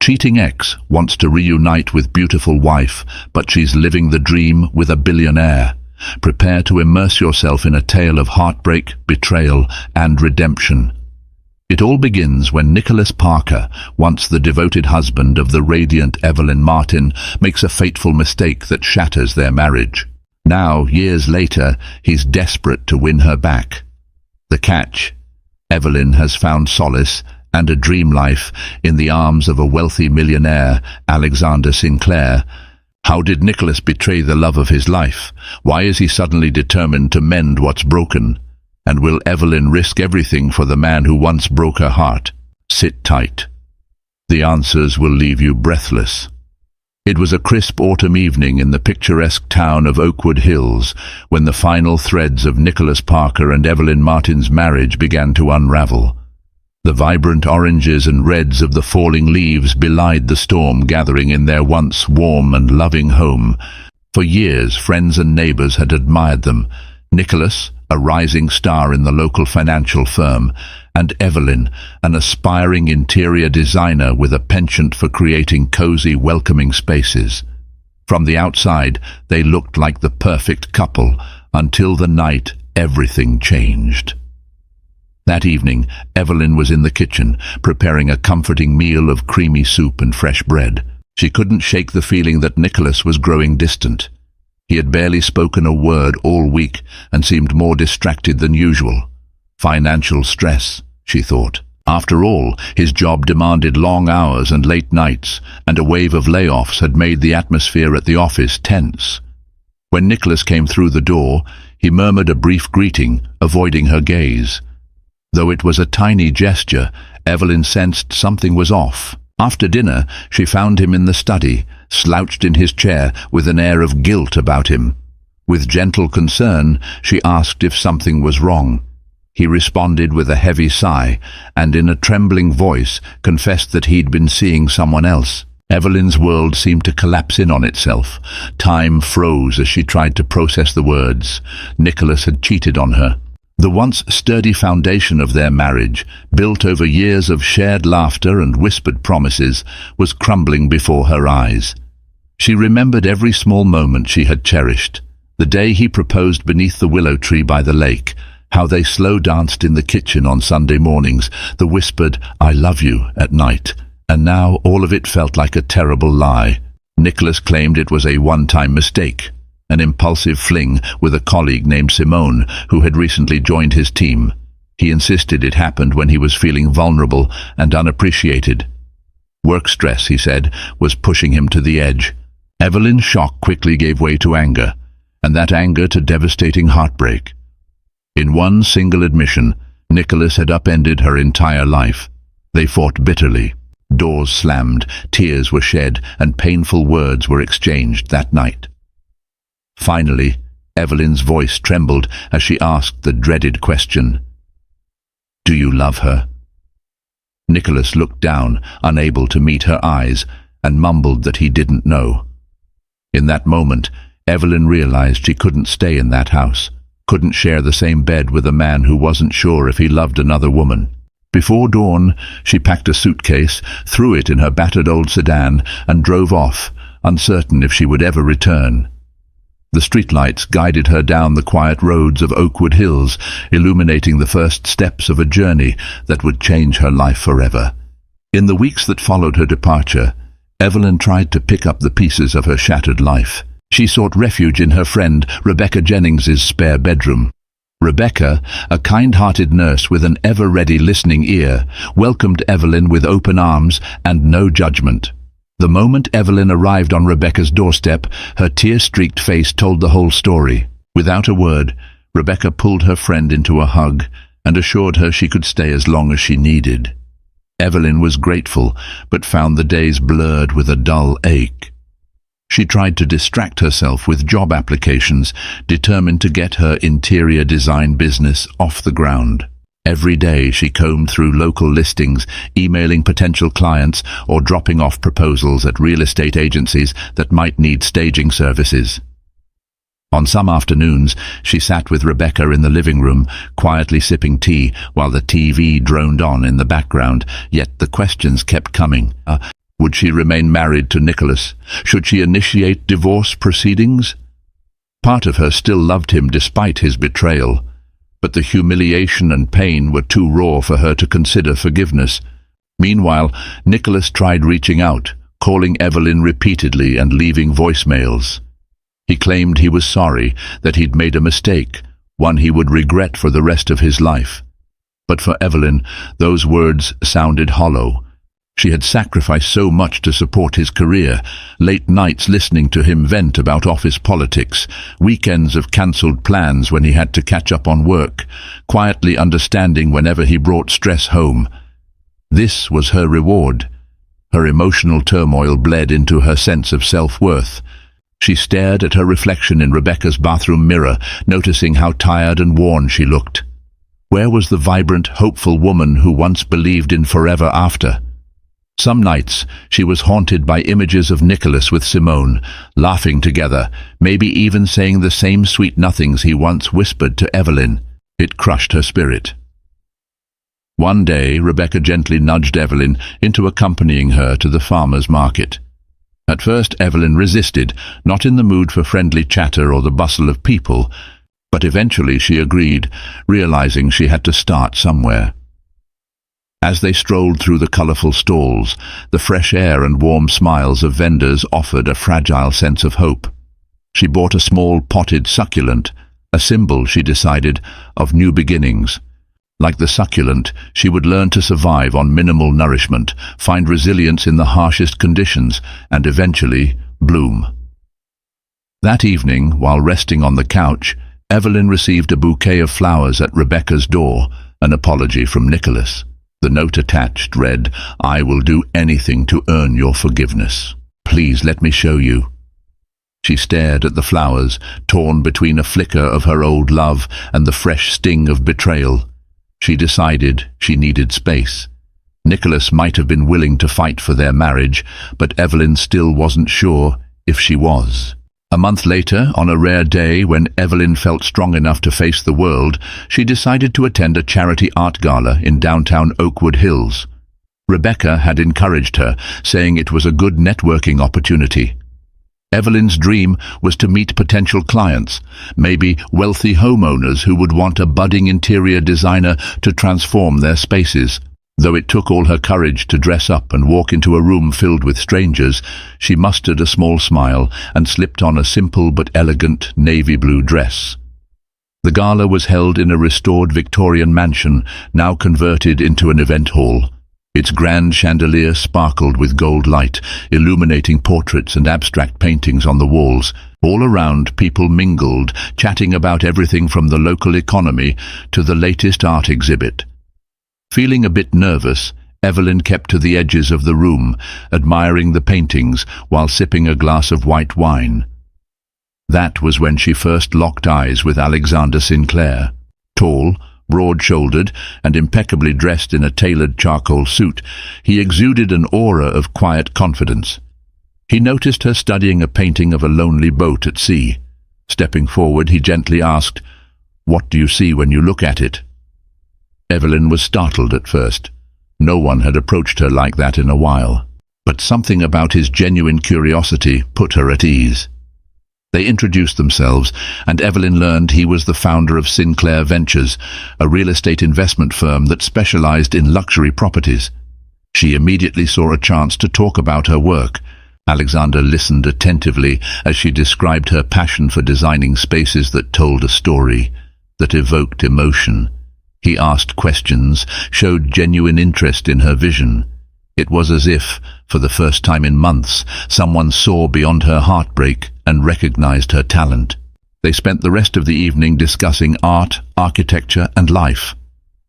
cheating ex wants to reunite with beautiful wife, but she's living the dream with a billionaire. Prepare to immerse yourself in a tale of heartbreak, betrayal, and redemption. It all begins when Nicholas Parker, once the devoted husband of the radiant Evelyn Martin, makes a fateful mistake that shatters their marriage. Now, years later, he's desperate to win her back. The catch: Evelyn has found solace and a dream life in the arms of a wealthy millionaire, Alexander Sinclair. How did Nicholas betray the love of his life? Why is he suddenly determined to mend what's broken? And will Evelyn risk everything for the man who once broke her heart? Sit tight. The answers will leave you breathless. It was a crisp autumn evening in the picturesque town of Oakwood Hills when the final threads of Nicholas Parker and Evelyn Martin's marriage began to unravel. The vibrant oranges and reds of the falling leaves belied the storm gathering in their once warm and loving home. For years, friends and neighbors had admired them. Nicholas, a rising star in the local financial firm, and Evelyn, an aspiring interior designer with a penchant for creating cozy, welcoming spaces. From the outside, they looked like the perfect couple, until the night everything changed. That evening, Evelyn was in the kitchen, preparing a comforting meal of creamy soup and fresh bread. She couldn't shake the feeling that Nicholas was growing distant. He had barely spoken a word all week and seemed more distracted than usual. Financial stress, she thought. After all, his job demanded long hours and late nights, and a wave of layoffs had made the atmosphere at the office tense. When Nicholas came through the door, he murmured a brief greeting, avoiding her gaze. Though it was a tiny gesture, Evelyn sensed something was off. After dinner, she found him in the study, slouched in his chair with an air of guilt about him. With gentle concern, she asked if something was wrong. He responded with a heavy sigh, and in a trembling voice confessed that he'd been seeing someone else. Evelyn's world seemed to collapse in on itself. Time froze as she tried to process the words. Nicholas had cheated on her. The once sturdy foundation of their marriage, built over years of shared laughter and whispered promises, was crumbling before her eyes. She remembered every small moment she had cherished. The day he proposed beneath the willow tree by the lake, how they slow danced in the kitchen on Sunday mornings, the whispered "I love you" at night. And now all of it felt like a terrible lie. Nicholas claimed it was a one-time mistake. An impulsive fling with a colleague named Simone, who had recently joined his team. He insisted it happened when he was feeling vulnerable and unappreciated. Work stress, he said, was pushing him to the edge. Evelyn's shock quickly gave way to anger, and that anger to devastating heartbreak. In one single admission, Nicholas had upended her entire life. They fought bitterly. Doors slammed, tears were shed, and painful words were exchanged that night. Finally, Evelyn's voice trembled as she asked the dreaded question, "Do you love her?" Nicholas looked down, unable to meet her eyes, and mumbled that he didn't know. In that moment, Evelyn realized she couldn't stay in that house, couldn't share the same bed with a man who wasn't sure if he loved another woman. Before dawn, she packed a suitcase, threw it in her battered old sedan, and drove off, uncertain if she would ever return. The streetlights guided her down the quiet roads of Oakwood Hills, illuminating the first steps of a journey that would change her life forever. In the weeks that followed her departure, Evelyn tried to pick up the pieces of her shattered life. She sought refuge in her friend Rebecca Jennings's spare bedroom. Rebecca, a kind-hearted nurse with an ever-ready listening ear, welcomed Evelyn with open arms and no judgment. The moment Evelyn arrived on Rebecca's doorstep, her tear-streaked face told the whole story. Without a word, Rebecca pulled her friend into a hug and assured her she could stay as long as she needed. Evelyn was grateful, but found the days blurred with a dull ache. She tried to distract herself with job applications, determined to get her interior design business off the ground. Every day she combed through local listings, emailing potential clients or dropping off proposals at real estate agencies that might need staging services. On some afternoons, she sat with Rebecca in the living room, quietly sipping tea while the TV droned on in the background, yet the questions kept coming. Would Would she remain married to Nicholas? Should she initiate divorce proceedings? Part of her still loved him despite his betrayal, but the humiliation and pain were too raw for her to consider forgiveness. Meanwhile, Nicholas tried reaching out, calling Evelyn repeatedly and leaving voicemails. He claimed he was sorry, that he'd made a mistake, one he would regret for the rest of his life. But for Evelyn, those words sounded hollow. She had sacrificed so much to support his career, late nights listening to him vent about office politics, weekends of cancelled plans when he had to catch up on work, quietly understanding whenever he brought stress home. This was her reward. Her emotional turmoil bled into her sense of self-worth. She stared at her reflection in Rebecca's bathroom mirror, noticing how tired and worn she looked. Where was the vibrant, hopeful woman who once believed in forever after? Some nights she was haunted by images of Nicholas with Simone, laughing together, maybe even saying the same sweet nothings he once whispered to Evelyn. It crushed her spirit. One day, Rebecca gently nudged Evelyn into accompanying her to the farmer's market. At first, Evelyn resisted, not in the mood for friendly chatter or the bustle of people, but eventually she agreed, realizing she had to start somewhere. As they strolled through the colorful stalls, the fresh air and warm smiles of vendors offered a fragile sense of hope. She bought a small potted succulent, a symbol, she decided, of new beginnings. Like the succulent, she would learn to survive on minimal nourishment, find resilience in the harshest conditions, and eventually bloom. That evening, while resting on the couch, Evelyn received a bouquet of flowers at Rebecca's door, an apology from Nicholas. The note attached read, "I will do anything to earn your forgiveness. Please let me show you." She stared at the flowers, torn between a flicker of her old love and the fresh sting of betrayal. She decided she needed space. Nicholas might have been willing to fight for their marriage, but Evelyn still wasn't sure if she was. A month later, on a rare day when Evelyn felt strong enough to face the world, she decided to attend a charity art gala in downtown Oakwood Hills. Rebecca had encouraged her, saying it was a good networking opportunity. Evelyn's dream was to meet potential clients, maybe wealthy homeowners who would want a budding interior designer to transform their spaces. Though it took all her courage to dress up and walk into a room filled with strangers, she mustered a small smile and slipped on a simple but elegant navy blue dress. The gala was held in a restored Victorian mansion, now converted into an event hall. Its grand chandelier sparkled with gold light, illuminating portraits and abstract paintings on the walls. All around, people mingled, chatting about everything from the local economy to the latest art exhibit. Feeling a bit nervous, Evelyn kept to the edges of the room, admiring the paintings while sipping a glass of white wine. That was when she first locked eyes with Alexander Sinclair. Tall, broad-shouldered, and impeccably dressed in a tailored charcoal suit, he exuded an aura of quiet confidence. He noticed her studying a painting of a lonely boat at sea. Stepping forward, he gently asked, "What do you see when you look at it?" Evelyn was startled at first. No one had approached her like that in a while. But something about his genuine curiosity put her at ease. They introduced themselves, and Evelyn learned he was the founder of Sinclair Ventures, a real estate investment firm that specialized in luxury properties. She immediately saw a chance to talk about her work. Alexander listened attentively as she described her passion for designing spaces that told a story, that evoked emotion. He asked questions, showed genuine interest in her vision. It was as if, for the first time in months, someone saw beyond her heartbreak and recognized her talent. They spent the rest of the evening discussing art, architecture, and life.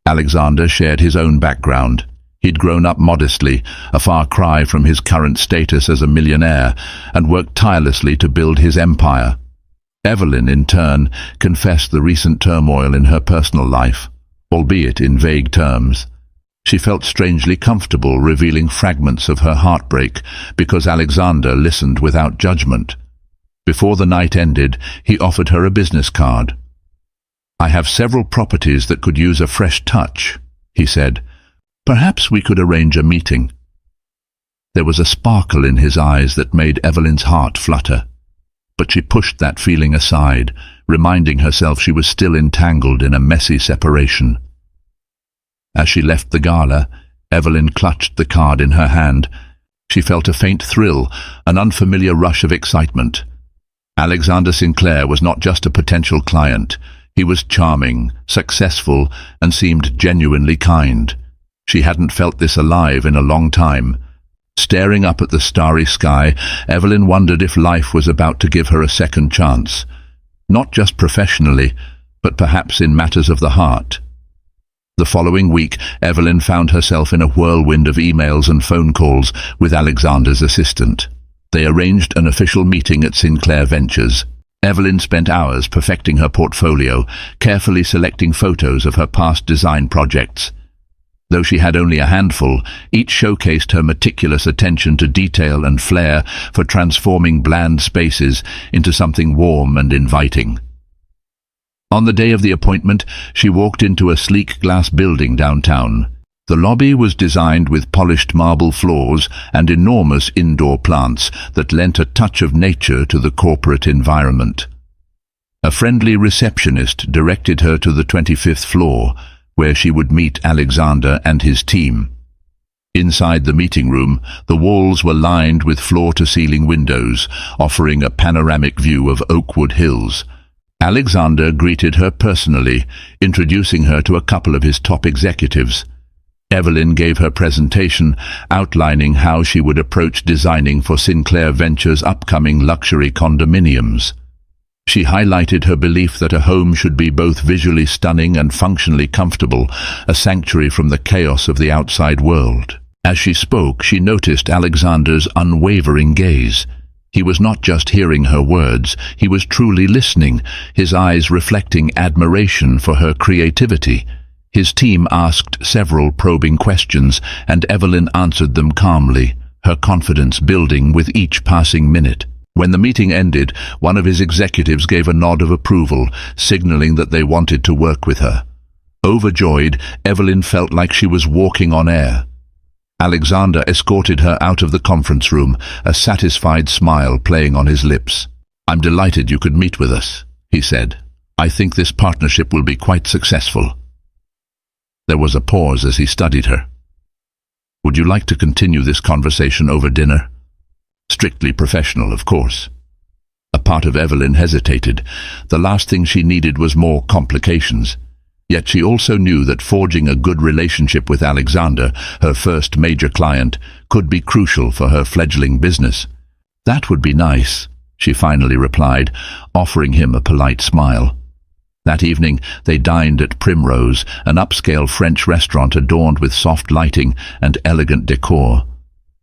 Alexander shared his own background. He'd grown up modestly, a far cry from his current status as a millionaire, and worked tirelessly to build his empire. Evelyn, in turn, confessed the recent turmoil in her personal life, albeit in vague terms. She felt strangely comfortable revealing fragments of her heartbreak because Alexander listened without judgment. Before the night ended, he offered her a business card. "I have several properties that could use a fresh touch," he said. "Perhaps we could arrange a meeting." There was a sparkle in his eyes that made Evelyn's heart flutter. But she pushed that feeling aside, reminding herself she was still entangled in a messy separation. As she left the gala, Evelyn clutched the card in her hand. She felt a faint thrill, an unfamiliar rush of excitement. Alexander Sinclair was not just a potential client. He was charming, successful, and seemed genuinely kind. She hadn't felt this alive in a long time. Staring up at the starry sky, Evelyn wondered if life was about to give her a second chance. Not just professionally, but perhaps in matters of the heart. The following week, Evelyn found herself in a whirlwind of emails and phone calls with Alexander's assistant. They arranged an official meeting at Sinclair Ventures. Evelyn spent hours perfecting her portfolio, carefully selecting photos of her past design projects. Though she had only a handful, each showcased her meticulous attention to detail and flair for transforming bland spaces into something warm and inviting. On the day of the appointment, she walked into a sleek glass building downtown. The lobby was designed with polished marble floors and enormous indoor plants that lent a touch of nature to the corporate environment. A friendly receptionist directed her to the 25th floor, where she would meet Alexander and his team. Inside the meeting room, the walls were lined with floor-to-ceiling windows, offering a panoramic view of Oakwood Hills. Alexander greeted her personally, introducing her to a couple of his top executives. Evelyn gave her presentation, outlining how she would approach designing for Sinclair Ventures' upcoming luxury condominiums. She highlighted her belief that a home should be both visually stunning and functionally comfortable, a sanctuary from the chaos of the outside world. As she spoke, she noticed Alexander's unwavering gaze. He was not just hearing her words, he was truly listening, his eyes reflecting admiration for her creativity. His team asked several probing questions, and Evelyn answered them calmly, her confidence building with each passing minute. When the meeting ended, one of his executives gave a nod of approval, signaling that they wanted to work with her. Overjoyed, Evelyn felt like she was walking on air. Alexander escorted her out of the conference room, a satisfied smile playing on his lips. "I'm delighted you could meet with us," he said. "I think this partnership will be quite successful." There was a pause as he studied her. "Would you like to continue this conversation over dinner?" Strictly professional, of course. A part of Evelyn hesitated. The last thing she needed was more complications. Yet she also knew that forging a good relationship with Alexander, her first major client, could be crucial for her fledgling business. "That would be nice," she finally replied, offering him a polite smile. That evening, they dined at Primrose, an upscale French restaurant adorned with soft lighting and elegant decor.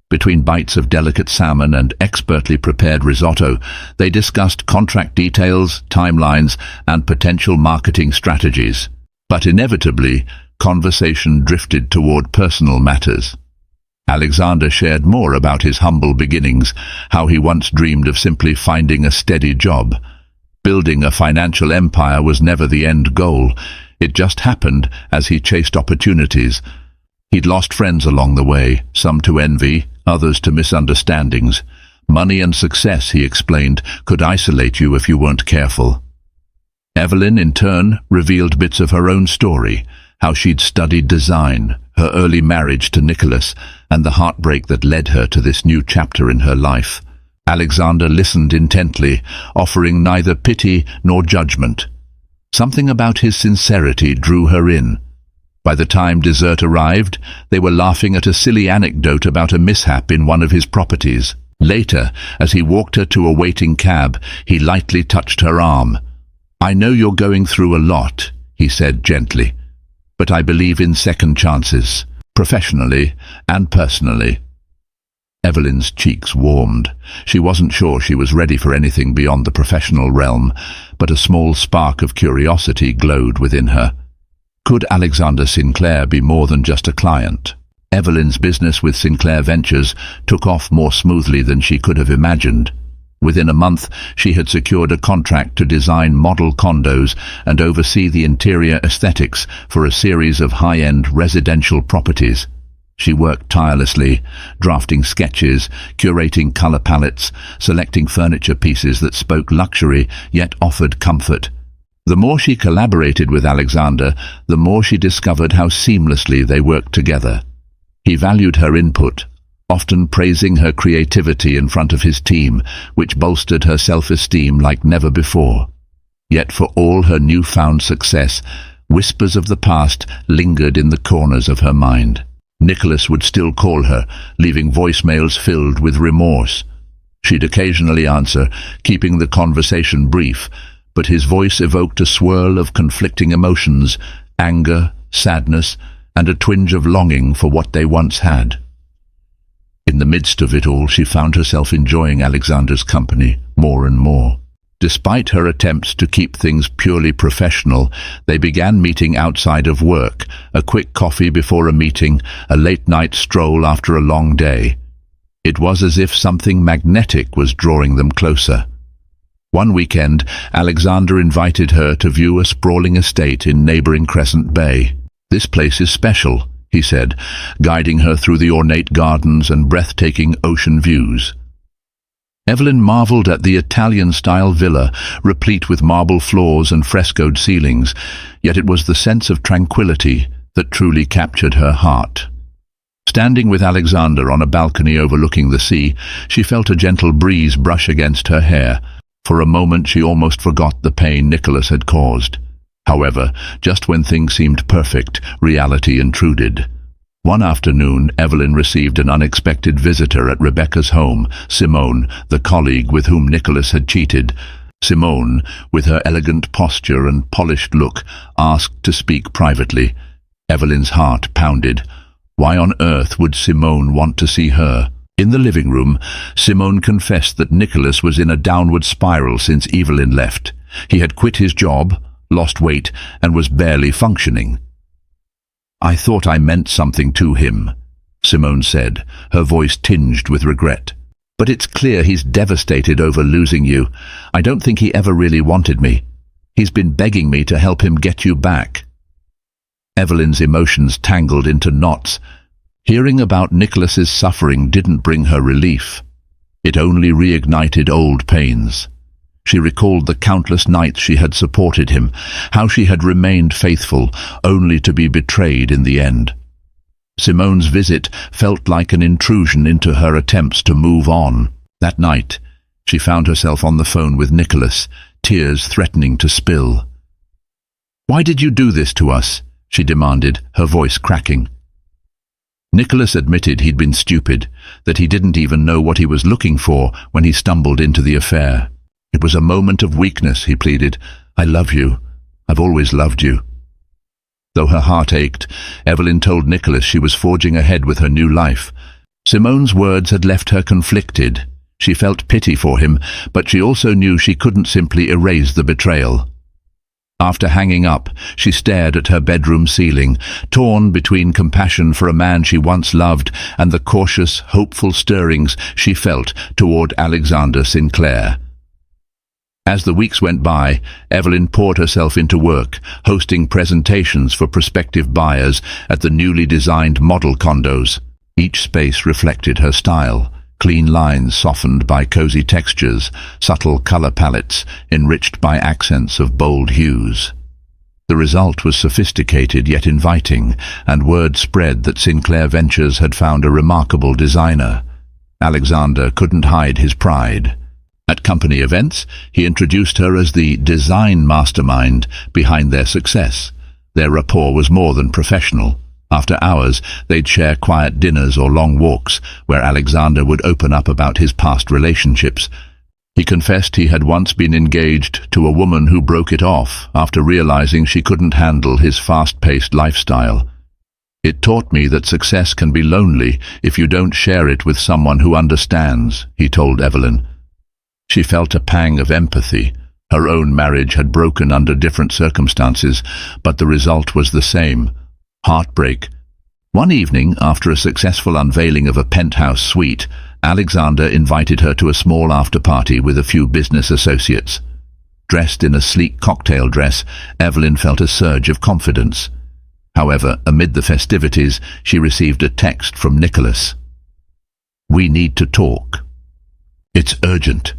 Between bites of delicate salmon and expertly prepared risotto, they discussed contract details, timelines, and potential marketing strategies. But inevitably, conversation drifted toward personal matters. Alexander shared more about his humble beginnings, how he once dreamed of simply finding a steady job. Building a financial empire was never the end goal. It just happened as he chased opportunities. He'd lost friends along the way, some to envy, others to misunderstandings. Money and success, he explained, could isolate you if you weren't careful. Evelyn, in turn, revealed bits of her own story, how she'd studied design, her early marriage to Nicholas, and the heartbreak that led her to this new chapter in her life. Alexander listened intently, offering neither pity nor judgment. Something about his sincerity drew her in. By the time dessert arrived, they were laughing at a silly anecdote about a mishap in one of his properties. Later, as he walked her to a waiting cab, he lightly touched her arm. "I know you're going through a lot," he said gently, "but I believe in second chances, professionally and personally." Evelyn's cheeks warmed. She wasn't sure she was ready for anything beyond the professional realm, but a small spark of curiosity glowed within her. Could Alexander Sinclair be more than just a client? Evelyn's business with Sinclair Ventures took off more smoothly than she could have imagined. Within a month, she had secured a contract to design model condos and oversee the interior aesthetics for a series of high-end residential properties. She worked tirelessly, drafting sketches, curating color palettes, selecting furniture pieces that spoke luxury yet offered comfort. The more she collaborated with Alexander, the more she discovered how seamlessly they worked together. He valued her input, often praising her creativity in front of his team, which bolstered her self-esteem like never before. Yet for all her newfound success, whispers of the past lingered in the corners of her mind. Nicholas would still call her, leaving voicemails filled with remorse. She'd occasionally answer, keeping the conversation brief, but his voice evoked a swirl of conflicting emotions, anger, sadness, and a twinge of longing for what they once had. In the midst of it all, she found herself enjoying Alexander's company more and more. Despite her attempts to keep things purely professional, they began meeting outside of work, a quick coffee before a meeting, a late-night stroll after a long day. It was as if something magnetic was drawing them closer. One weekend, Alexander invited her to view a sprawling estate in neighboring Crescent Bay. "This place is special," he said, guiding her through the ornate gardens and breathtaking ocean views. Evelyn marveled at the Italian-style villa, replete with marble floors and frescoed ceilings, yet it was the sense of tranquility that truly captured her heart. Standing with Alexander on a balcony overlooking the sea, she felt a gentle breeze brush against her hair. For a moment she almost forgot the pain Nicholas had caused. However, just when things seemed perfect, reality intruded. One afternoon, Evelyn received an unexpected visitor at Rebecca's home, Simone, the colleague with whom Nicholas had cheated. Simone, with her elegant posture and polished look, asked to speak privately. Evelyn's heart pounded. Why on earth would Simone want to see her? In the living room, Simone confessed that Nicholas was in a downward spiral since Evelyn left. He had quit his job, lost weight, and was barely functioning. "I thought I meant something to him," Simone said, her voice tinged with regret. "But it's clear he's devastated over losing you. I don't think he ever really wanted me. He's been begging me to help him get you back." Evelyn's emotions tangled into knots. Hearing about Nicholas's suffering didn't bring her relief. It only reignited old pains. She recalled the countless nights she had supported him, how she had remained faithful, only to be betrayed in the end. Simone's visit felt like an intrusion into her attempts to move on. That night, she found herself on the phone with Nicholas, tears threatening to spill. "Why did you do this to us?" she demanded, her voice cracking. Nicholas admitted he'd been stupid, that he didn't even know what he was looking for when he stumbled into the affair. "It was a moment of weakness," he pleaded. "I love you. I've always loved you." Though her heart ached, Evelyn told Nicholas she was forging ahead with her new life. Simone's words had left her conflicted. She felt pity for him, but she also knew she couldn't simply erase the betrayal. After hanging up, she stared at her bedroom ceiling, torn between compassion for a man she once loved and the cautious, hopeful stirrings she felt toward Alexander Sinclair. As the weeks went by, Evelyn poured herself into work, hosting presentations for prospective buyers at the newly designed model condos. Each space reflected her style, clean lines softened by cozy textures, subtle color palettes enriched by accents of bold hues. The result was sophisticated yet inviting, and word spread that Sinclair Ventures had found a remarkable designer. Alexander couldn't hide his pride. At company events, he introduced her as the design mastermind behind their success. Their rapport was more than professional. After hours, they'd share quiet dinners or long walks, where Alexander would open up about his past relationships. He confessed he had once been engaged to a woman who broke it off after realizing she couldn't handle his fast-paced lifestyle. "It taught me that success can be lonely if you don't share it with someone who understands," he told Evelyn. She felt a pang of empathy. Her own marriage had broken under different circumstances, but the result was the same: heartbreak. One evening, after a successful unveiling of a penthouse suite, Alexander invited her to a small after-party with a few business associates. Dressed in a sleek cocktail dress, Evelyn felt a surge of confidence. However, amid the festivities, she received a text from Nicholas. "We need to talk. It's urgent."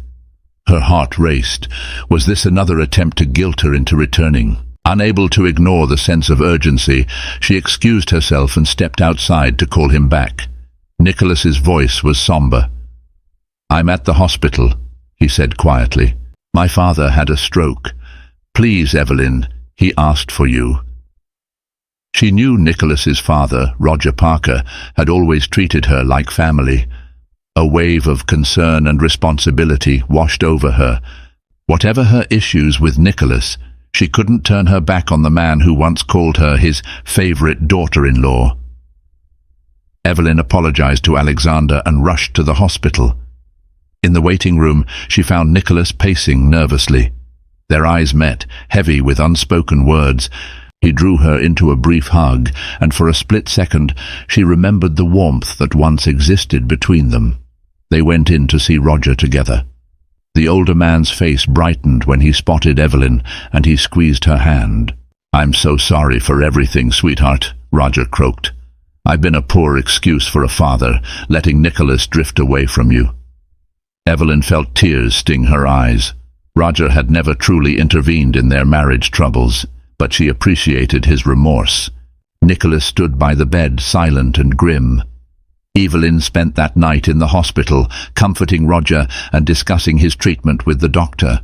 Her heart raced. Was this another attempt to guilt her into returning? Unable to ignore the sense of urgency, she excused herself and stepped outside to call him back. Nicholas's voice was somber. "I'm at the hospital," he said quietly. "My father had a stroke. Please, Evelyn, he asked for you." She knew Nicholas's father, Roger Parker, had always treated her like family. A wave of concern and responsibility washed over her. Whatever her issues with Nicholas, she couldn't turn her back on the man who once called her his favorite daughter-in-law. Evelyn apologized to Alexander and rushed to the hospital. In the waiting room, she found Nicholas pacing nervously. Their eyes met, heavy with unspoken words. He drew her into a brief hug, and for a split second she remembered the warmth that once existed between them. They went in to see Roger together. The older man's face brightened when he spotted Evelyn, and he squeezed her hand. "I'm so sorry for everything, sweetheart," Roger croaked. "I've been a poor excuse for a father, letting Nicholas drift away from you." Evelyn felt tears sting her eyes. Roger had never truly intervened in their marriage troubles, but she appreciated his remorse. Nicholas stood by the bed, silent and grim. Evelyn spent that night in the hospital, comforting Roger and discussing his treatment with the doctor.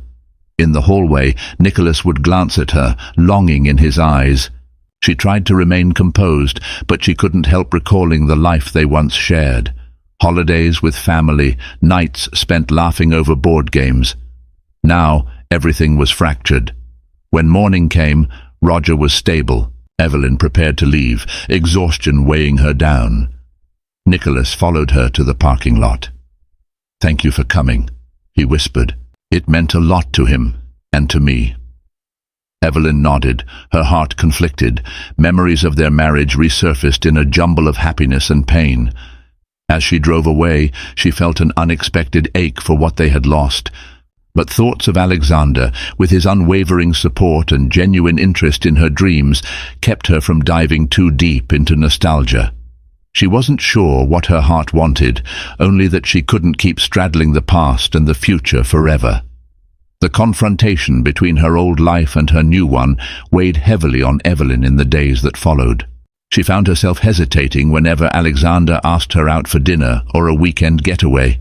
In the hallway, Nicholas would glance at her, longing in his eyes. She tried to remain composed, but she couldn't help recalling the life they once shared. Holidays with family, nights spent laughing over board games. Now, everything was fractured. When morning came, Roger was stable. Evelyn prepared to leave, exhaustion weighing her down. Nicholas followed her to the parking lot. "Thank you for coming," he whispered. It meant a lot to him, and to me. Evelyn nodded, her heart conflicted. Memories of their marriage resurfaced in a jumble of happiness and pain. As she drove away, she felt an unexpected ache for what they had lost. But thoughts of Alexander, with his unwavering support and genuine interest in her dreams, kept her from diving too deep into nostalgia. She wasn't sure what her heart wanted, only that she couldn't keep straddling the past and the future forever. The confrontation between her old life and her new one weighed heavily on Evelyn in the days that followed. She found herself hesitating whenever Alexander asked her out for dinner or a weekend getaway.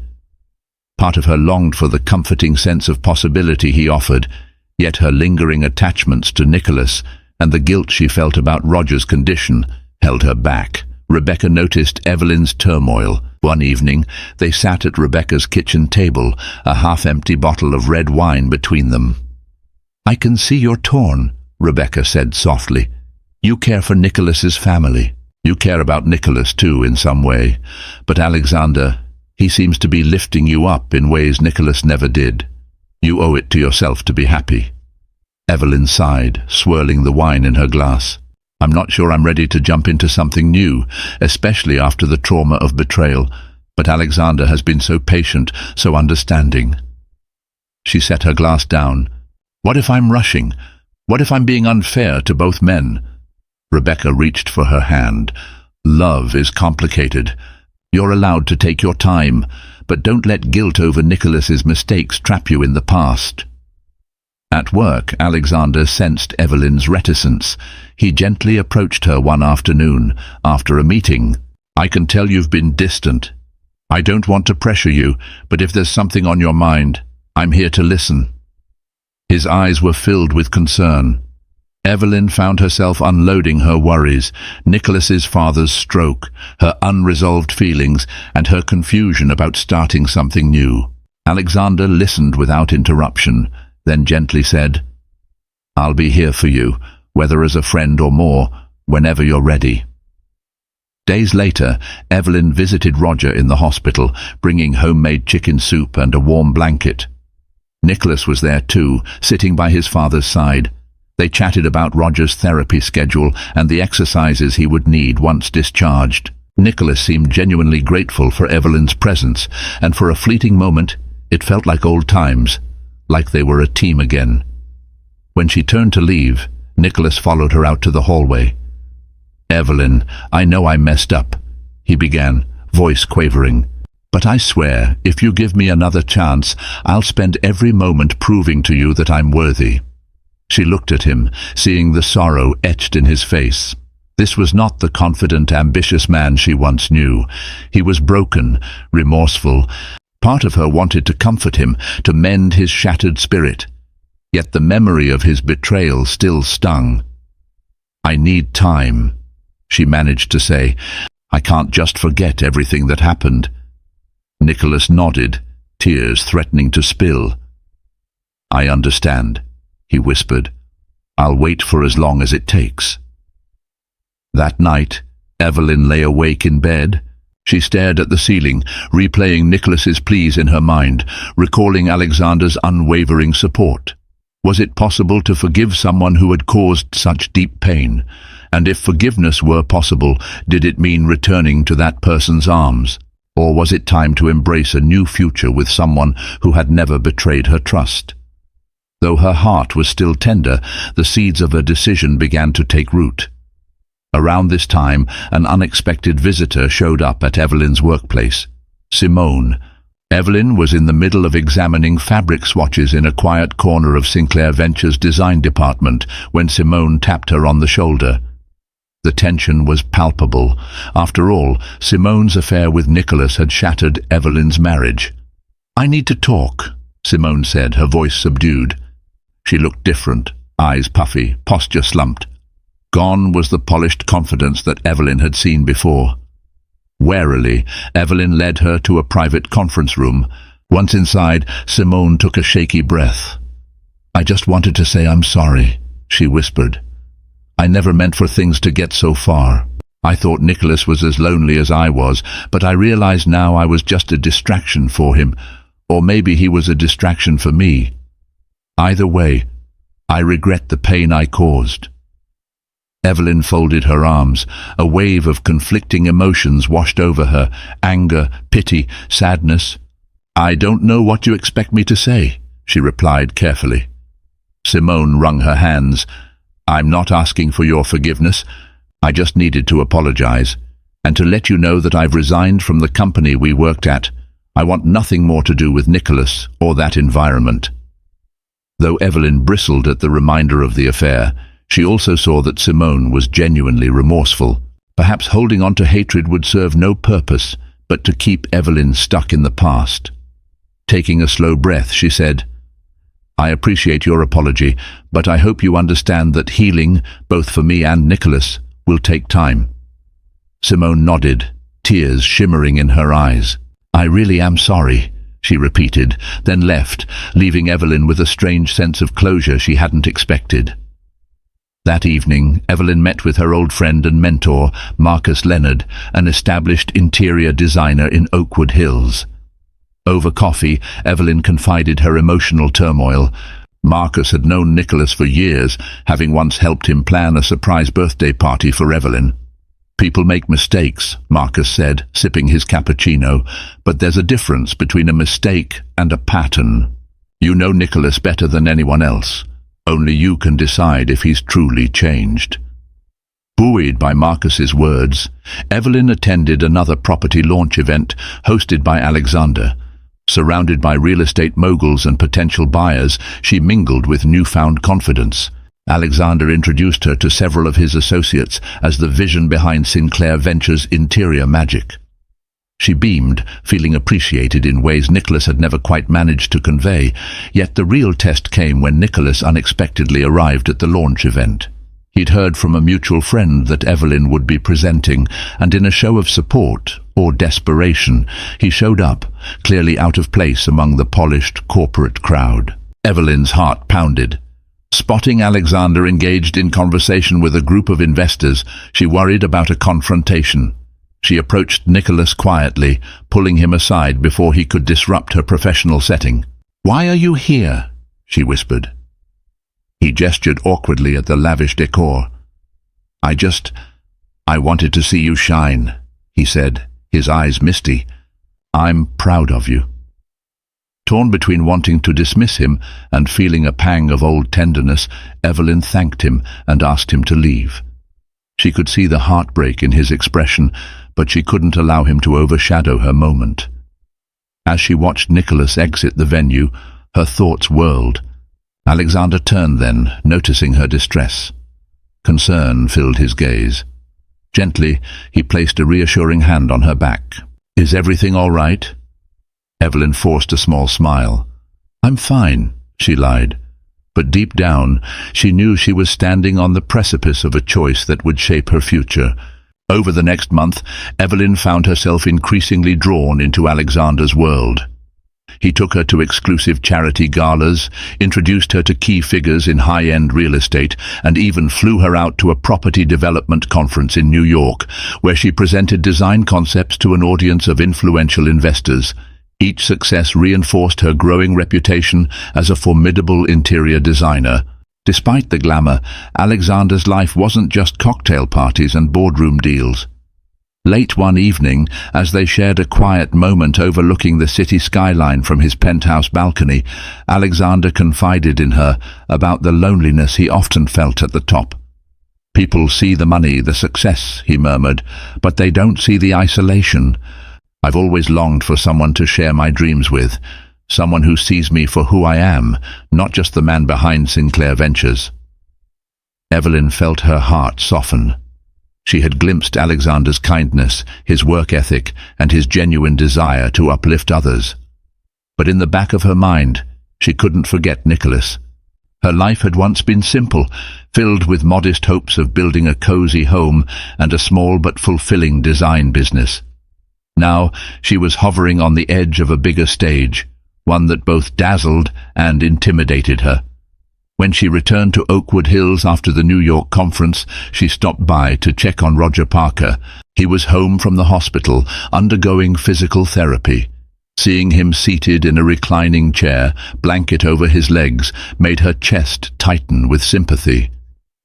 Part of her longed for the comforting sense of possibility he offered, yet her lingering attachments to Nicholas and the guilt she felt about Roger's condition held her back. Rebecca noticed Evelyn's turmoil. One evening, they sat at Rebecca's kitchen table, a half-empty bottle of red wine between them. "I can see you're torn," Rebecca said softly. "You care for Nicholas's family. You care about Nicholas too in some way. But Alexander, he seems to be lifting you up in ways Nicholas never did. You owe it to yourself to be happy." Evelyn sighed, swirling the wine in her glass. "I'm not sure I'm ready to jump into something new, especially after the trauma of betrayal, but Alexander has been so patient, so understanding." She set her glass down. "What if I'm rushing? What if I'm being unfair to both men?" Rebecca reached for her hand. "Love is complicated. You're allowed to take your time, but don't let guilt over Nicholas's mistakes trap you in the past." At work, Alexander sensed Evelyn's reticence. He gently approached her one afternoon, after a meeting. "I can tell you've been distant. I don't want to pressure you, but if there's something on your mind, I'm here to listen." His eyes were filled with concern. Evelyn found herself unloading her worries, Nicholas's father's stroke, her unresolved feelings, and her confusion about starting something new. Alexander listened without interruption, then gently said, "I'll be here for you, whether as a friend or more, whenever you're ready." Days later, Evelyn visited Roger in the hospital, bringing homemade chicken soup and a warm blanket. Nicholas was there too, sitting by his father's side. They chatted about Roger's therapy schedule and the exercises he would need once discharged. Nicholas seemed genuinely grateful for Evelyn's presence, and for a fleeting moment, it felt like old times, like they were a team again. When she turned to leave, Nicholas followed her out to the hallway. "Evelyn, I know I messed up," he began, voice quavering. "But I swear, if you give me another chance, I'll spend every moment proving to you that I'm worthy." She looked at him, seeing the sorrow etched in his face. This was not the confident, ambitious man she once knew. He was broken, remorseful. Part of her wanted to comfort him, to mend his shattered spirit. Yet the memory of his betrayal still stung. "I need time," she managed to say. "I can't just forget everything that happened." Nicholas nodded, tears threatening to spill. "I understand," he whispered. "I'll wait for as long as it takes." That night, Evelyn lay awake in bed. She stared at the ceiling, replaying Nicholas's pleas in her mind, recalling Alexander's unwavering support. Was it possible to forgive someone who had caused such deep pain? And if forgiveness were possible, did it mean returning to that person's arms? Or was it time to embrace a new future with someone who had never betrayed her trust? Though her heart was still tender, the seeds of a decision began to take root. Around this time, an unexpected visitor showed up at Evelyn's workplace. Simone. Evelyn was in the middle of examining fabric swatches in a quiet corner of Sinclair Ventures' design department when Simone tapped her on the shoulder. The tension was palpable. After all, Simone's affair with Nicholas had shattered Evelyn's marriage. "I need to talk," Simone said, her voice subdued. She looked different, eyes puffy, posture slumped. Gone was the polished confidence that Evelyn had seen before. Warily, Evelyn led her to a private conference room. Once inside, Simone took a shaky breath. "I just wanted to say I'm sorry," she whispered. "I never meant for things to get so far. I thought Nicholas was as lonely as I was, but I realize now I was just a distraction for him, or maybe he was a distraction for me. Either way, I regret the pain I caused." Evelyn folded her arms. A wave of conflicting emotions washed over her: anger, pity, sadness. "I don't know what you expect me to say," she replied carefully. Simone wrung her hands. "I'm not asking for your forgiveness. I just needed to apologize, and to let you know that I've resigned from the company we worked at. I want nothing more to do with Nicholas or that environment." Though Evelyn bristled at the reminder of the affair, she also saw that Simone was genuinely remorseful. Perhaps holding on to hatred would serve no purpose but to keep Evelyn stuck in the past. Taking a slow breath, she said, "I appreciate your apology, but I hope you understand that healing, both for me and Nicholas, will take time." Simone nodded, tears shimmering in her eyes. "I really am sorry," she repeated, then left, leaving Evelyn with a strange sense of closure she hadn't expected. That evening, Evelyn met with her old friend and mentor, Marcus Leonard, an established interior designer in Oakwood Hills. Over coffee, Evelyn confided her emotional turmoil. Marcus had known Nicholas for years, having once helped him plan a surprise birthday party for Evelyn. "People make mistakes," Marcus said, sipping his cappuccino, "but there's a difference between a mistake and a pattern. You know Nicholas better than anyone else. Only you can decide if he's truly changed." Buoyed by Marcus's words, Evelyn attended another property launch event hosted by Alexander. Surrounded by real estate moguls and potential buyers, she mingled with newfound confidence. Alexander introduced her to several of his associates as the vision behind Sinclair Ventures' interior magic. She beamed, feeling appreciated in ways Nicholas had never quite managed to convey, yet the real test came when Nicholas unexpectedly arrived at the launch event. He'd heard from a mutual friend that Evelyn would be presenting, and in a show of support, or desperation, he showed up, clearly out of place among the polished corporate crowd. Evelyn's heart pounded. Spotting Alexander engaged in conversation with a group of investors, she worried about a confrontation. She approached Nicholas quietly, pulling him aside before he could disrupt her professional setting. "Why are you here?" she whispered. He gestured awkwardly at the lavish decor. I wanted to see you shine," he said, his eyes misty. "I'm proud of you." Torn between wanting to dismiss him and feeling a pang of old tenderness, Evelyn thanked him and asked him to leave. She could see the heartbreak in his expression, but she couldn't allow him to overshadow her moment. As she watched Nicholas exit the venue, her thoughts whirled. Alexander turned then, noticing her distress. Concern filled his gaze. Gently, he placed a reassuring hand on her back. "Is everything all right?" Evelyn forced a small smile. "I'm fine," she lied. But deep down, she knew she was standing on the precipice of a choice that would shape her future. Over the next month, Evelyn found herself increasingly drawn into Alexander's world. He took her to exclusive charity galas, introduced her to key figures in high-end real estate, and even flew her out to a property development conference in New York, where she presented design concepts to an audience of influential investors. Each success reinforced her growing reputation as a formidable interior designer. Despite the glamour, Alexander's life wasn't just cocktail parties and boardroom deals. Late one evening, as they shared a quiet moment overlooking the city skyline from his penthouse balcony, Alexander confided in her about the loneliness he often felt at the top. "People see the money, the success," he murmured, "but they don't see the isolation. I've always longed for someone to share my dreams with, someone who sees me for who I am, not just the man behind Sinclair Ventures." Evelyn felt her heart soften. She had glimpsed Alexander's kindness, his work ethic, and his genuine desire to uplift others. But in the back of her mind, she couldn't forget Nicholas. Her life had once been simple, filled with modest hopes of building a cozy home and a small but fulfilling design business. Now she was hovering on the edge of a bigger stage, one that both dazzled and intimidated her. When she returned to Oakwood Hills after the New York conference, she stopped by to check on Roger Parker. He was home from the hospital, undergoing physical therapy. Seeing him seated in a reclining chair, blanket over his legs, made her chest tighten with sympathy.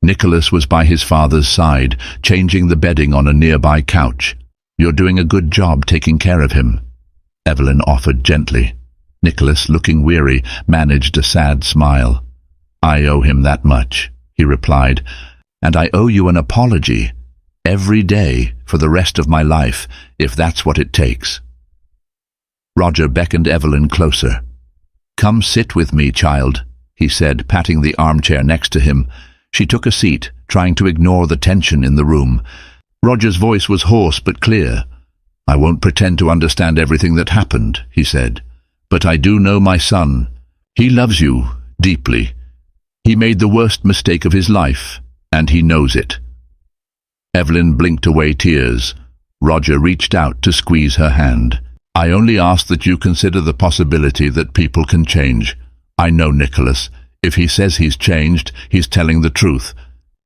Nicholas was by his father's side, changing the bedding on a nearby couch. "You're doing a good job taking care of him," Evelyn offered gently. Nicholas, looking weary, managed a sad smile. "I owe him that much," he replied, "and I owe you an apology every day for the rest of my life, if that's what it takes." Roger beckoned Evelyn closer. "Come sit with me, child," he said, patting the armchair next to him. She took a seat, trying to ignore the tension in the room. Roger's voice was hoarse but clear. "I won't pretend to understand everything that happened," he said, "but I do know my son. He loves you deeply. He made the worst mistake of his life, and he knows it." Evelyn blinked away tears. Roger reached out to squeeze her hand. "I only ask that you consider the possibility that people can change. I know Nicholas. If he says he's changed, he's telling the truth.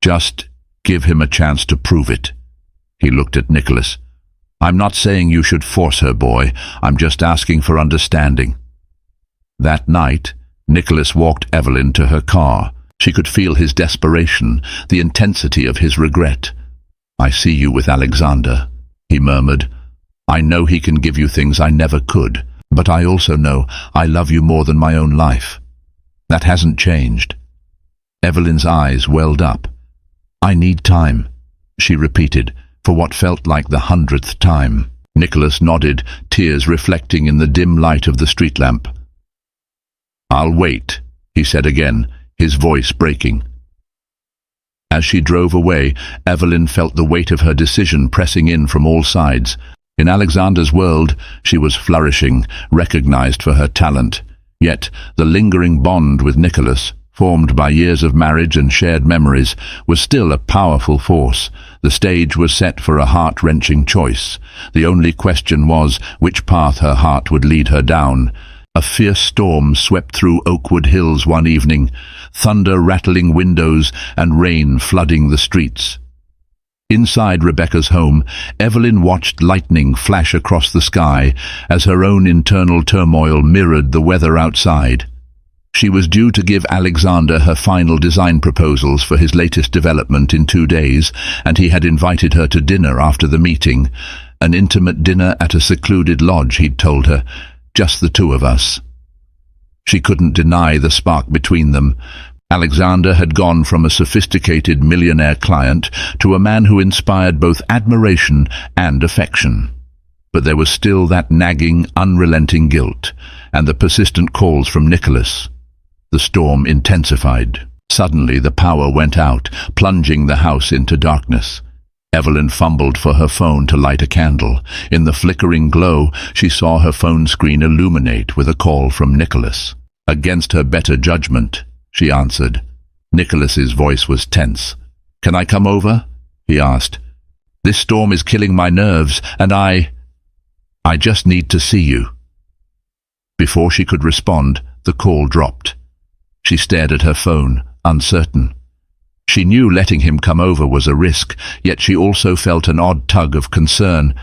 Just give him a chance to prove it." He looked at Nicholas. "I'm not saying you should force her, boy. I'm just asking for understanding." That night, Nicholas walked Evelyn to her car. She could feel his desperation, the intensity of his regret. "I see you with Alexander," he murmured. "I know he can give you things I never could, but I also know I love you more than my own life. That hasn't changed." Evelyn's eyes welled up. "I need time," she repeated, for what felt like the 100th time. Nicholas nodded, tears reflecting in the dim light of the street lamp. "I'll wait," he said again, his voice breaking. As she drove away, Evelyn felt the weight of her decision pressing in from all sides. In Alexander's world, she was flourishing, recognized for her talent. Yet the lingering bond with Nicholas, formed by years of marriage and shared memories, was still a powerful force. The stage was set for a heart-wrenching choice. The only question was which path her heart would lead her down. A fierce storm swept through Oakwood Hills one evening, thunder rattling windows and rain flooding the streets. Inside Rebecca's home, Evelyn watched lightning flash across the sky as her own internal turmoil mirrored the weather outside. She was due to give Alexander her final design proposals for his latest development in 2 days, and he had invited her to dinner after the meeting. An intimate dinner at a secluded lodge, he'd told her. Just the two of us. She couldn't deny the spark between them, Alexander had gone from a sophisticated millionaire client to a man who inspired both admiration and affection. But there was still that nagging, unrelenting guilt, and the persistent calls from Nicholas. The storm intensified. Suddenly the power went out, plunging the house into darkness. Evelyn fumbled for her phone to light a candle. In the flickering glow, she saw her phone screen illuminate with a call from Nicholas. Against her better judgment, she answered. Nicholas's voice was tense. "Can I come over?" he asked. "This storm is killing my nerves, and I just need to see you." Before she could respond, the call dropped. She stared at her phone, uncertain. She knew letting him come over was a risk, yet she also felt an odd tug of concern.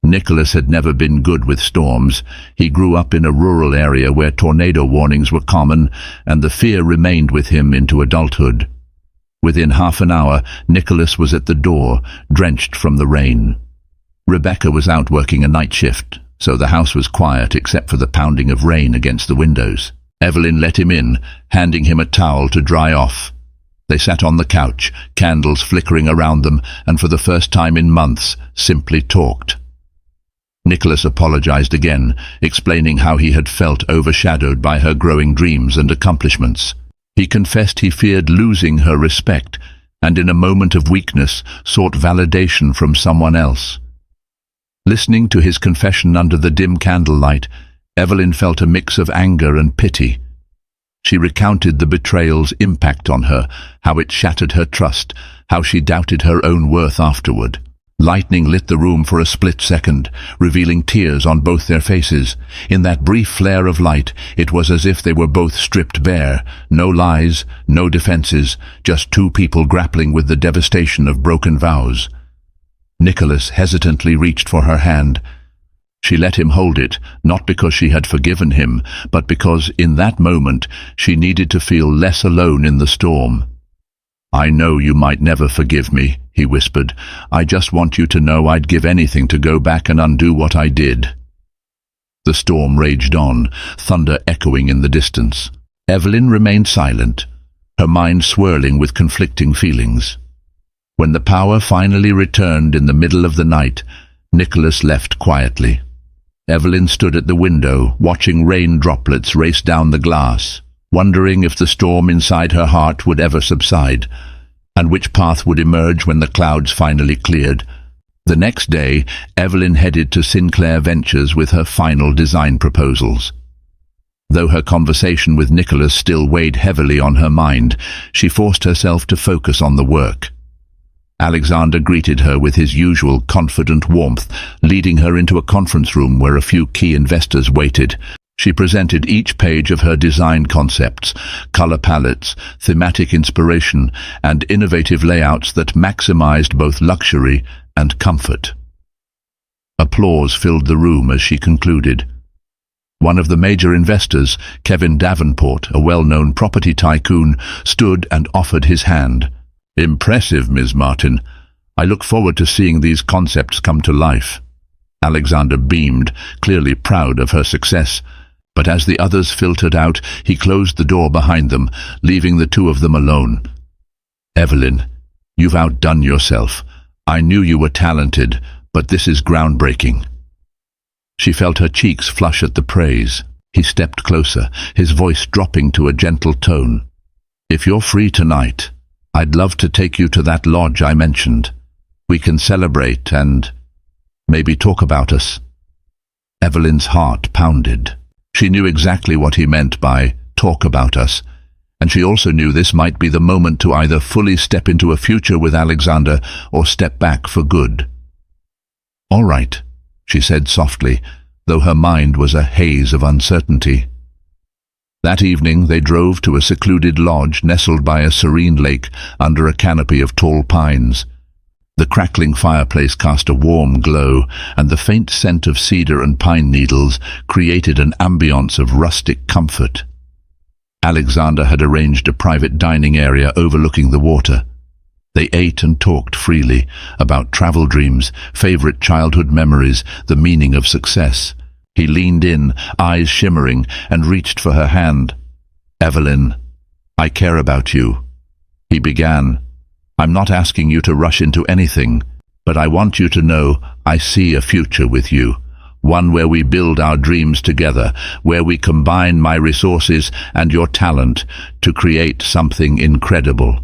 Nicholas had never been good with storms. He grew up in a rural area where tornado warnings were common, and the fear remained with him into adulthood. Within half an hour, Nicholas was at the door, drenched from the rain. Rebecca was out working a night shift, so the house was quiet except for the pounding of rain against the windows. Evelyn let him in, handing him a towel to dry off. They sat on the couch, candles flickering around them, and for the first time in months, simply talked. Nicholas apologized again, explaining how he had felt overshadowed by her growing dreams and accomplishments. He confessed he feared losing her respect, and in a moment of weakness sought validation from someone else. Listening to his confession under the dim candlelight, Evelyn felt a mix of anger and pity. She recounted the betrayal's impact on her, how it shattered her trust, how she doubted her own worth afterward. Lightning lit the room for a split second, revealing tears on both their faces. In that brief flare of light, it was as if they were both stripped bare. No lies, no defenses, just two people grappling with the devastation of broken vows. Nicholas hesitantly reached for her hand. She let him hold it, not because she had forgiven him, but because, in that moment, she needed to feel less alone in the storm. "I know you might never forgive me," he whispered. "I just want you to know I'd give anything to go back and undo what I did." The storm raged on, thunder echoing in the distance. Evelyn remained silent, her mind swirling with conflicting feelings. When the power finally returned in the middle of the night, Nicholas left quietly. Evelyn stood at the window, watching rain droplets race down the glass, wondering if the storm inside her heart would ever subside, and which path would emerge when the clouds finally cleared. The next day, Evelyn headed to Sinclair Ventures with her final design proposals. Though her conversation with Nicholas still weighed heavily on her mind, she forced herself to focus on the work. Alexander greeted her with his usual confident warmth, leading her into a conference room where a few key investors waited. She presented each page of her design concepts, color palettes, thematic inspiration, and innovative layouts that maximized both luxury and comfort. Applause filled the room as she concluded. One of the major investors, Kevin Davenport, a well-known property tycoon, stood and offered his hand. "Impressive, Ms. Martin. I look forward to seeing these concepts come to life." Alexander beamed, clearly proud of her success. But as the others filtered out, he closed the door behind them, leaving the two of them alone. "Evelyn, you've outdone yourself. I knew you were talented, but this is groundbreaking." She felt her cheeks flush at the praise. He stepped closer, his voice dropping to a gentle tone. "If you're free tonight, I'd love to take you to that lodge I mentioned. We can celebrate and maybe talk about us." Evelyn's heart pounded. She knew exactly what he meant by "talk about us," and she also knew this might be the moment to either fully step into a future with Alexander or step back for good. "All right," she said softly, though her mind was a haze of uncertainty. That evening they drove to a secluded lodge nestled by a serene lake under a canopy of tall pines. The crackling fireplace cast a warm glow, and the faint scent of cedar and pine needles created an ambience of rustic comfort. Alexander had arranged a private dining area overlooking the water. They ate and talked freely about travel dreams, favorite childhood memories, the meaning of success. He leaned in, eyes shimmering, and reached for her hand. "Evelyn, I care about you, he began. I'm not asking you to rush into anything, but I want you to know I see a future with you. One where we build our dreams together, where we combine my resources and your talent to create something incredible.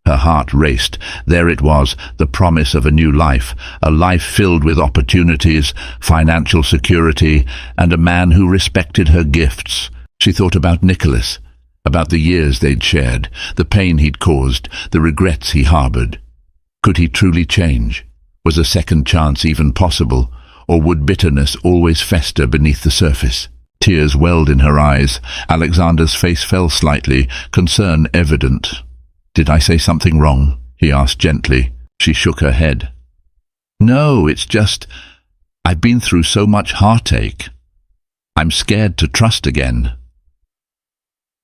Her heart raced. There it was, the promise of a new life, a life filled with opportunities, financial security, and a man who respected her gifts. She thought about Nicholas, about the years they'd shared, the pain he'd caused, the regrets he harbored. Could he truly change? Was a second chance even possible? Or would bitterness always fester beneath the surface? Tears welled in her eyes. Alexander's face fell slightly, concern evident. Did I say something wrong? He asked gently. She shook her head. No, it's just, I've been through so much heartache. I'm scared to trust again.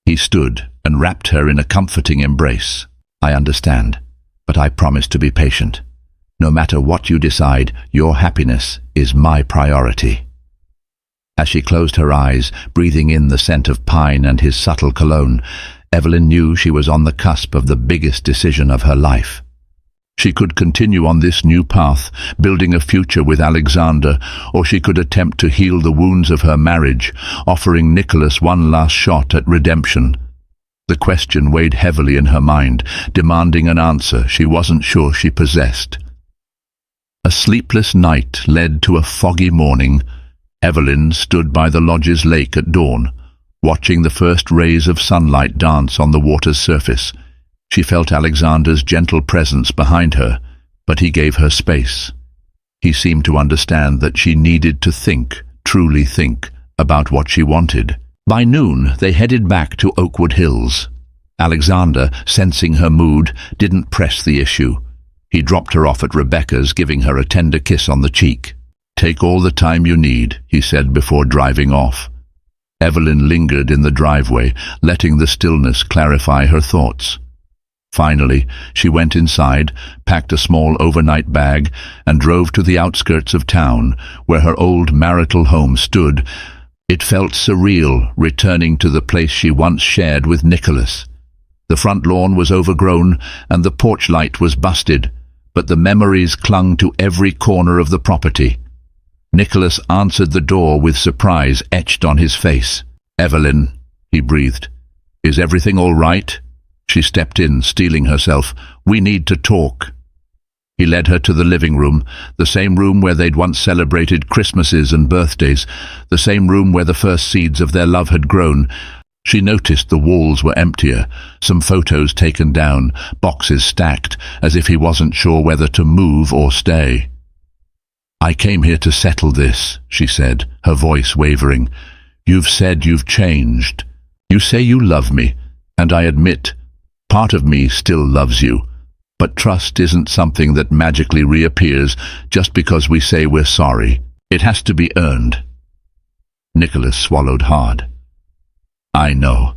He stood and wrapped her in a comforting embrace. I understand, but I promise to be patient. No matter what you decide, your happiness is my priority. As she closed her eyes, breathing in the scent of pine and his subtle cologne, Evelyn knew she was on the cusp of the biggest decision of her life. She could continue on this new path, building a future with Alexander, or she could attempt to heal the wounds of her marriage, offering Nicholas one last shot at redemption. The question weighed heavily in her mind, demanding an answer she wasn't sure she possessed. A sleepless night led to a foggy morning. Evelyn stood by the lodge's lake at dawn, watching the first rays of sunlight dance on the water's surface. She felt Alexander's gentle presence behind her, but he gave her space. He seemed to understand that she needed to think, truly think, about what she wanted. By noon, they headed back to Oakwood Hills. Alexander, sensing her mood, didn't press the issue. He dropped her off at Rebecca's, giving her a tender kiss on the cheek. Take all the time you need, he said before driving off. Evelyn lingered in the driveway, letting the stillness clarify her thoughts. Finally, she went inside, packed a small overnight bag, and drove to the outskirts of town, where her old marital home stood. It felt surreal, returning to the place she once shared with Nicholas. The front lawn was overgrown, and the porch light was busted, but the memories clung to every corner of the property. Nicholas answered the door with surprise etched on his face. Evelyn, he breathed. Is everything all right? She stepped in, steeling herself. We need to talk. He led her to the living room, the same room where they'd once celebrated Christmases and birthdays, the same room where the first seeds of their love had grown. She noticed the walls were emptier, some photos taken down, boxes stacked, as if he wasn't sure whether to move or stay. I came here to settle this, she said, her voice wavering. You've said you've changed. You say you love me, and I admit, part of me still loves you. But trust isn't something that magically reappears just because we say we're sorry. It has to be earned. Nicholas swallowed hard. I know.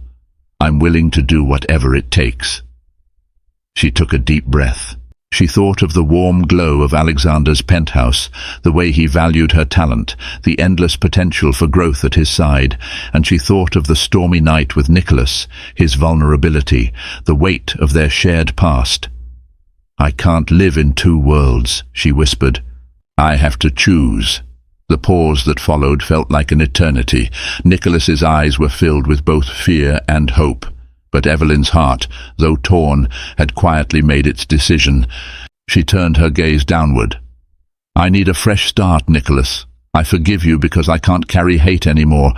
I'm willing to do whatever it takes. She took a deep breath. She thought of the warm glow of Alexander's penthouse, the way he valued her talent, the endless potential for growth at his side, and she thought of the stormy night with Nicholas, his vulnerability, the weight of their shared past. I can't live in two worlds, she whispered. I have to choose. The pause that followed felt like an eternity. Nicholas's eyes were filled with both fear and hope. But Evelyn's heart, though torn, had quietly made its decision. She turned her gaze downward. I need a fresh start, Nicholas. I forgive you because I can't carry hate anymore.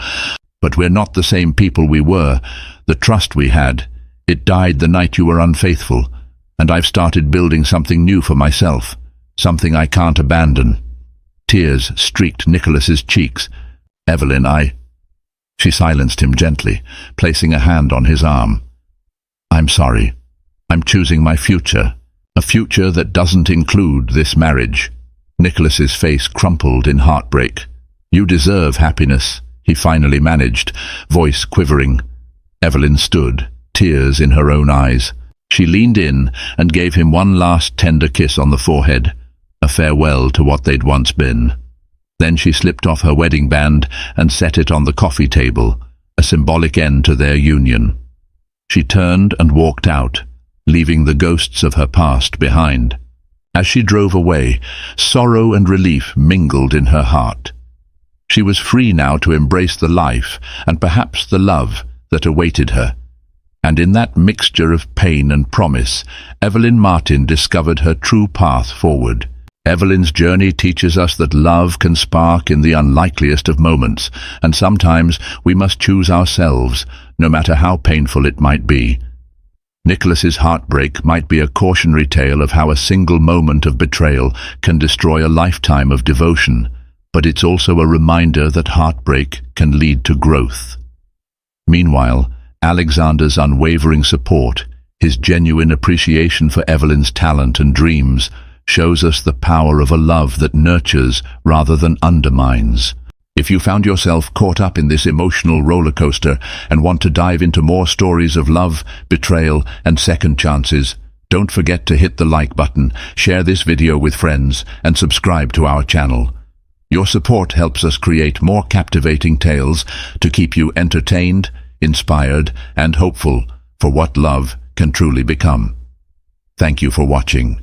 But we're not the same people we were. The trust we had, it died the night you were unfaithful. And I've started building something new for myself, something I can't abandon. Tears streaked Nicholas's cheeks. Evelyn, She silenced him gently, placing a hand on his arm. I'm sorry. I'm choosing my future, a future that doesn't include this marriage. Nicholas's face crumpled in heartbreak. You deserve happiness, he finally managed, voice quivering. Evelyn stood, tears in her own eyes. She leaned in and gave him one last tender kiss on the forehead, a farewell to what they'd once been. Then she slipped off her wedding band and set it on the coffee table, a symbolic end to their union. She turned and walked out, leaving the ghosts of her past behind. As she drove away, sorrow and relief mingled in her heart. She was free now to embrace the life and perhaps the love that awaited her. And in that mixture of pain and promise, Evelyn Martin discovered her true path forward. Evelyn's journey teaches us that love can spark in the unlikeliest of moments, and sometimes we must choose ourselves, no matter how painful it might be. Nicholas's heartbreak might be a cautionary tale of how a single moment of betrayal can destroy a lifetime of devotion, but it's also a reminder that heartbreak can lead to growth. Meanwhile, Alexander's unwavering support, his genuine appreciation for Evelyn's talent and dreams, shows us the power of a love that nurtures rather than undermines. If you found yourself caught up in this emotional roller coaster and want to dive into more stories of love, betrayal, and second chances, don't forget to hit the like button, share this video with friends, and subscribe to our channel. Your support helps us create more captivating tales to keep you entertained, inspired, and hopeful for what love can truly become. Thank you for watching.